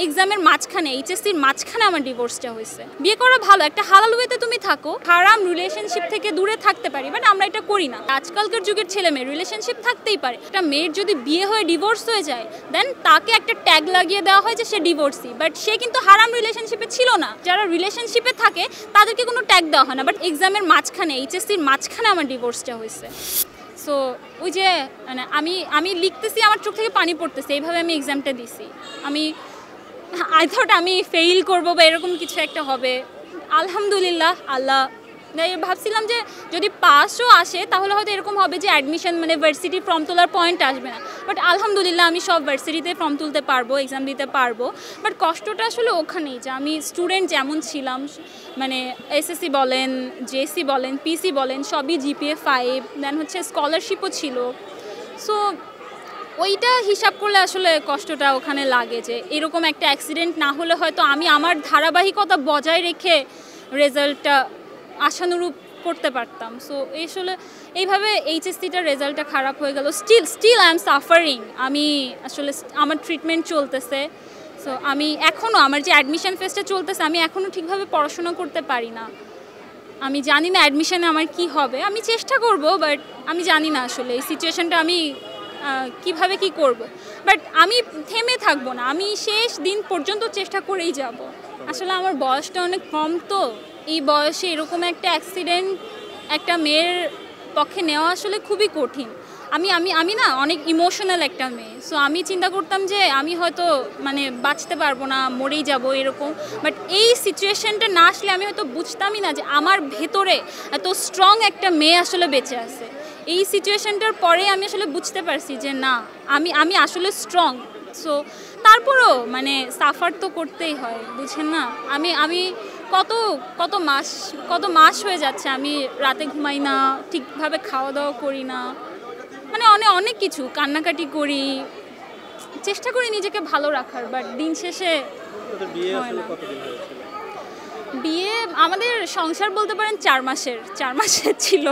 এক্সামের মাঝখানে এইচএসসির মাঝখানে আমার ডিভোর্সটা হয়েছে। বিয়ে করা ভালো, একটা হালাল ওয়েতে তুমি থাকো, হারাম রিলেশনশিপ থেকে দূরে থাকতে পারি, বাট আমরা এটা করি না। আজকালকার যুগের ছেলে মেয়ে রিলেশনশিপ থাকতেই পারে। একটা মেয়ের যদি বিয়ে হয়ে ডিভোর্স হয়ে যায়, দেন তাকে একটা ট্যাগ লাগিয়ে দেওয়া হয় যে সে ডিভোর্সি, বাট সে কিন্তু হারাম রিলেশনশিপে ছিল না। যারা রিলেশনশিপে থাকে তাদেরকে কোনো ট্যাগ দেওয়া হয় না, বাট এক্সামের মাঝখানে এইচএসসির মাঝখানে আমার ডিভোর্সটা হয়েছে। সো ওই যে মানে আমি লিখতেছি, আমার চোখ থেকে পানি পড়তেছে, এইভাবে আমি এক্সামটা দিছি। আই থট আমি ফেইল করবো বা এরকম কিছু একটা হবে। আলহামদুলিল্লাহ, আল্লাহ ভাবছিলাম যে যদি পাসও আসে তাহলে হয়তো এরকম হবে যে অ্যাডমিশন মানে ভার্সিটি ফর্ম তোলার পয়েন্ট আসবে না, বাট আলহামদুলিল্লাহ আমি সব ভার্সিটিতে ফর্ম তুলতে পারবো, এক্সাম দিতে পারবো। বাট কষ্টটা আসলে ওখানেই যে আমি স্টুডেন্ট যেমন ছিলাম, মানে এসএসসি বলেন, জেএসসি বলেন, পিসি বলেন, সবই জিপিএ 5, দেন হচ্ছে স্কলারশিপও ছিল। সো ওইটা হিসাব করলে আসলে কষ্টটা ওখানে লাগে যে এরকম একটা অ্যাক্সিডেন্ট না হলে হয়তো আমি আমার ধারাবাহিকতা বজায় রেখে রেজাল্টটা আশানুরূপ করতে পারতাম। সো আসলে এইভাবে এইচএসসিটার রেজাল্টটা খারাপ হয়ে গেল। Still I am suffering. আমি আসলে আমার ট্রিটমেন্ট চলতেছে। সো আমি এখনও আমার যে অ্যাডমিশন ফেজটা চলতেছে, আমি এখনও ঠিকভাবে পড়াশোনা করতে পারি না। আমি জানি না অ্যাডমিশনে আমার কি হবে। আমি চেষ্টা করব, বাট আমি জানি না আসলে এই সিচুয়েশনটা আমি কিভাবে কি করব। বাট আমি থেমে থাকবো না, আমি শেষ দিন পর্যন্ত চেষ্টা করেই যাব। আসলে আমার বয়সটা অনেক কম, তো এই বয়সে এরকম একটা অ্যাক্সিডেন্ট একটা মেয়ের পক্ষে নেওয়া আসলে খুবই কঠিন। আমি না অনেক ইমোশনাল একটা মেয়ে। সো আমি চিন্তা করতাম যে আমি হয়তো মানে বাঁচতে পারবো না, মরেই যাব এরকম। বাট এই সিচুয়েশনটা না আসলে আমি হয়তো বুঝতামই না যে আমার ভেতরে এত স্ট্রং একটা মেয়ে আসলে বেঁচে আছে। এই সিচুয়েশনটার পরে আমি আসলে বুঝতে পারছি যে না, আমি আসলে স্ট্রং। সো তারপরও মানে সাফার তো করতেই হয়, বুঝেন না। আমি কত মাস হয়ে যাচ্ছে আমি রাতে ঘুমাই না, ঠিকভাবে খাওয়া দাওয়া করি না, মানে অনেক কিছু কান্নাকাটি করি, চেষ্টা করি নিজেকে ভালো রাখার, বাট দিন শেষে হয় না। বিয়ে আমাদের সংসার বলতে পারেন 4 মাসের ছিল।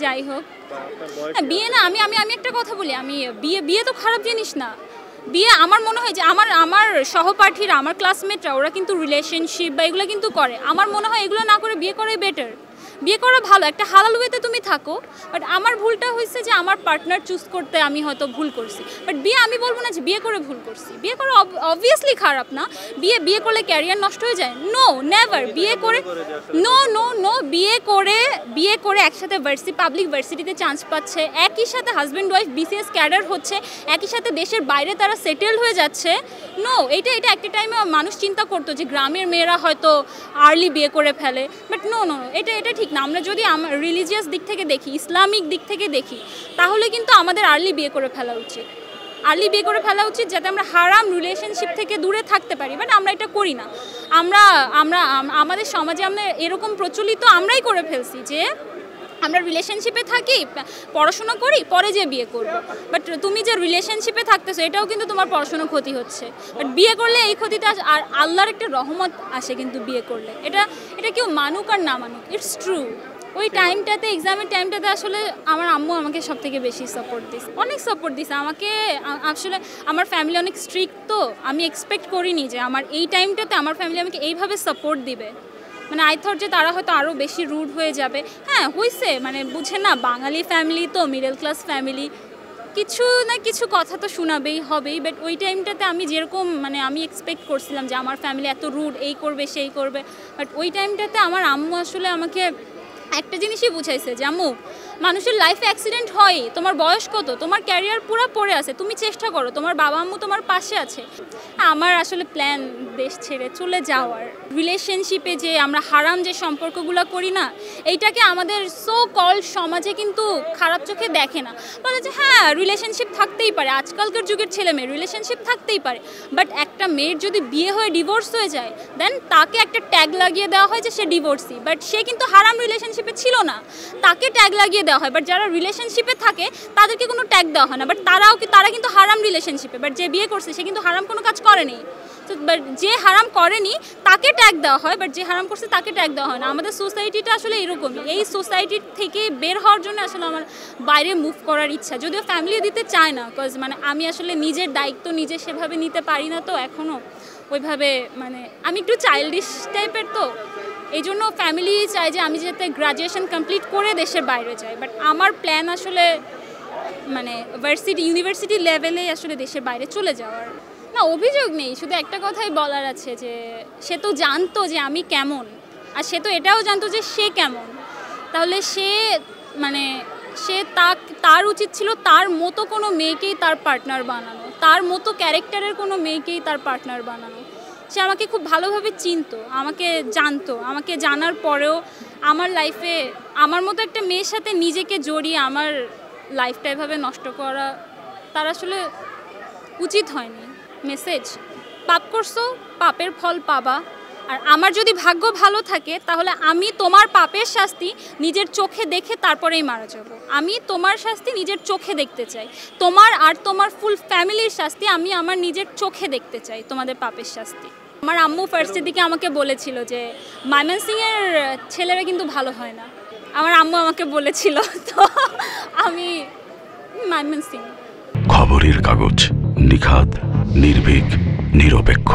যাই হোক, বিয়ে না, আমি একটা কথা বলি, আমি বিয়ে তো খারাপ জিনিস না। বিয়ে আমার মনে হয় যে আমার সহপাঠীরা, আমার ক্লাসমেটরা, ওরা কিন্তু রিলেশনশিপ বা এগুলো কিন্তু করে। আমার মনে হয় এগুলো না করে বিয়ে করাই বেটার। বিয়ে করা ভালো, একটা হালাল ওয়েতে তুমি থাকো। বাট আমার ভুলটা হয়েছে যে আমার পার্টনার চুজ করতে আমি হয়তো ভুল করছি। বাট বিয়ে আমি বলবো না যে বিয়ে করে ভুল করছি। বিয়ে করা অবভিয়াসলি খারাপ না। বিয়ে করলে ক্যারিয়ার নষ্ট হয়ে যায়? No, never. বিয়ে করে নো বিয়ে করে একসাথে পাবলিক ভার্সিটিতে চান্স পাচ্ছে, একই সাথে হাজব্যান্ড ওয়াইফ বিসিএস ক্যাডার হচ্ছে, একই সাথে দেশের বাইরে তারা সেটেলড হয়ে যাচ্ছে। নো, এটা একটা টাইমে মানুষ চিন্তা করতো যে গ্রামের মেয়েরা হয়তো আর্লি বিয়ে করে ফেলে। বাট নো, এটা ঠিক না। আমরা যদি রিলিজিয়াস দিক থেকে দেখি, ইসলামিক দিক থেকে দেখি, তাহলে কিন্তু আমাদের আর্লি বিয়ে করে ফেলা উচিত, যাতে আমরা হারাম রিলেশনশিপ থেকে দূরে থাকতে পারি। বাট আমরা এটা করি না। আমরা আমাদের সমাজে আমরা এরকম প্রচলিত আমরাই করে ফেলছি যে আমরা রিলেশনশিপে থাকি, পড়াশোনা করি, পরে যে বিয়ে করব। বাট তুমি যে রিলেশনশিপে থাকতেছো এটাও কিন্তু তোমার পড়াশোনার ক্ষতি হচ্ছে। বাট বিয়ে করলে এই ক্ষতিটা আর আল্লাহর একটা রহমত আসে কিন্তু বিয়ে করলে। এটা কেউ মানুক আর না মানুক, ইটস ট্রু। ওই টাইমটাতে, এক্সামের টাইমটাতে আসলে আমার আম্মু আমাকে সব থেকে বেশি অনেক সাপোর্ট দিছে আমাকে। আসলে আমার ফ্যামিলি অনেক স্ট্রিক্ট, তো আমি এক্সপেক্ট করিনি যে আমার এই টাইমটাতে আমার ফ্যামিলি আমাকে এইভাবে সাপোর্ট দিবে। মানে আই থট যে তারা হয়তো আরও বেশি রুড হয়ে যাবে। হ্যাঁ হয়েছে, মানে বুঝে না, বাঙালি ফ্যামিলি তো, মিডল ক্লাস ফ্যামিলি, কিছু না কিছু কথা তো শোনাবেই হবেই। বাট ওই টাইমটাতে আমি যেরকম মানে আমি এক্সপেক্ট করছিলাম যে আমার ফ্যামিলি এত রুড, এই করবে সেই করবে, বাট ওই টাইমটাতে আমার আম্মু আসলে আমাকে একটা জিনিসই বুঝাইছে যে আম্মু, মানুষের লাইফে অ্যাক্সিডেন্ট হয়, তোমার বয়স কত, তোমার ক্যারিয়ার পুরো পড়ে আছে, তুমি চেষ্টা করো, তোমার বাবা আম্মু তোমার পাশে আছে। আমার আসলে প্ল্যান দেশ ছেড়ে চলে যাওয়ার। রিলেশনশিপে যে আমরা হারাম যে সম্পর্কগুলো করি না, এইটাকে আমাদের সো কল সমাজে কিন্তু খারাপ চোখে দেখে না। বলে যে হ্যাঁ রিলেশনশিপ থাকতেই পারে, আজকালকার যুগের ছেলে মেয়ে রিলেশনশিপ থাকতেই পারে, বাট একটা মেয়ের যদি বিয়ে হয়ে ডিভোর্স হয়ে যায়, দেন তাকে একটা ট্যাগ লাগিয়ে দেওয়া হয় যে সে ডিভোর্সি, বাট সে কিন্তু হারাম রিলেশনশিপে ছিল না, তাকে ট্যাগ লাগিয়ে দেওয়া হয়। বাট যারা রিলেশনশিপে থাকে তাদেরকে কোনো ট্যাগ দেওয়া হয় না, বাট তারা কিন্তু হারাম রিলেশনশিপে, বাট যে বিয়ে করছে সে কিন্তু হারাম কোনো কাজ করেনি। তো বাট যে হারাম করেনি তাকে ট্যাগ দেওয়া হয়, বাট যে হারাম করছে তাকে ট্যাগ দেওয়া হয় না। আমাদের সোসাইটিটা আসলে এরকমই। এই সোসাইটির থেকে বের হওয়ার জন্য আসলে আমার বাইরে মুভ করার ইচ্ছা, যদিও ফ্যামিলি দিতে চায় না, বিকজ মানে আমি আসলে নিজের দায়িত্ব নিজে সেভাবে নিতে পারি না, তো এখনও ওইভাবে মানে আমি একটু চাইল্ডিশ টাইপের, তো এই জন্য ফ্যামিলি চায় যে আমি যাতে গ্রাজুয়েশন কমপ্লিট করে দেশের বাইরে যাই। বাট আমার প্ল্যান আসলে মানে ইউনিভার্সিটি লেভেলে আসলে দেশের বাইরে চলে যাওয়ার। না, অভিযোগ নেই, শুধু একটা কথাই বলার আছে যে সে তো জানতো যে আমি কেমন, আর সে তো এটাও জানতো যে সে কেমন। তাহলে সে মানে তার উচিত ছিল তার মতো কোনো মেয়েকেই তার পার্টনার বানানো, তার মতো ক্যারেক্টারের কোনো মেয়েকেই তার পার্টনার বানানো। সে আমাকে খুব ভালোভাবে চিনতো, আমাকে জানতো, আমাকে জানার পরেও আমার লাইফে আমার মতো একটা মেয়ের সাথে নিজেকে জড়িয়ে আমার লাইফটা এভাবে নষ্ট করা তার আসলে উচিত হয়নি। মেসেজ, পাপ করছো, পাপের ফল পাবা। আর আমার যদি ভাগ্য ভালো থাকে তাহলে আমি তোমার পাপের শাস্তি নিজের চোখে দেখে তারপরেই মারা যাব। আমি তোমার শাস্তি নিজের চোখে দেখতে চাই, তোমার আর তোমার ফুল ফ্যামিলির শাস্তি আমি আমার নিজের চোখে দেখতে চাই, তোমাদের পাপের শাস্তি। আমার আম্মু ফার্স্টের দিকে আমাকে বলেছিল যে ময়মনসিংহের ছেলেরা কিন্তু ভালো হয় না, আমার আম্মু আমাকে বলেছিল, তো আমি ময়মনসিংহ। খবরের কাগজ, নিখাত, নির্ভীক, নিরপেক্ষ।